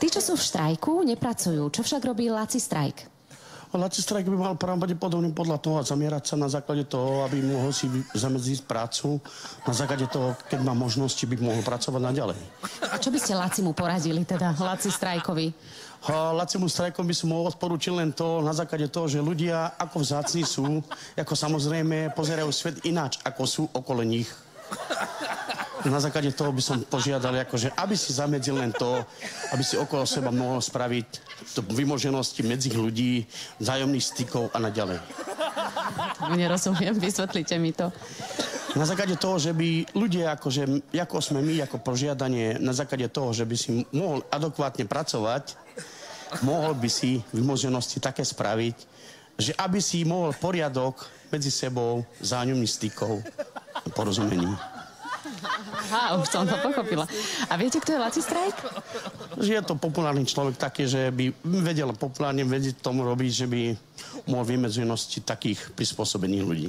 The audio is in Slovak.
Tí, čo sú v štrajku, nepracujú. Čo však robí Laci strajk? Laci strajk by mal pravdepodobne podľa toho zamierať sa na základe toho, aby mohol si zamedziť prácu. Na základe toho, keď má možnosti, by mohol pracovať naďalej. A čo by ste Lacimu poradili, teda Laci strajkovi? Lacimu strajkom by som mu odporúčil len to, na základe toho, že ľudia ako vzácni sú, ako samozrejme pozerajú svet ináč, ako sú okolo nich. Na základe toho by som požiadal, akože, aby si zamedzil len to, aby si okolo seba mohol spraviť to vymoženosti medzi ľudí, vzájomných stykov a naďalej. Nerozumiem, vysvetlite mi to. Na základe toho, že by ľudia, akože, ako sme my, ako požiadanie, na základe toho, že by si mohol adekvátne pracovať, mohol by si vymoženosti také spraviť, že aby si mohol poriadok medzi sebou, vzájomných stykov a porozumení. Aha, už som to pochopila. A viete, kto je Laci strajk? Že je to populárny človek taký, že by vedel populárne vedieť tomu robiť, že by mohol vymedzenosti takých prispôsobených ľudí.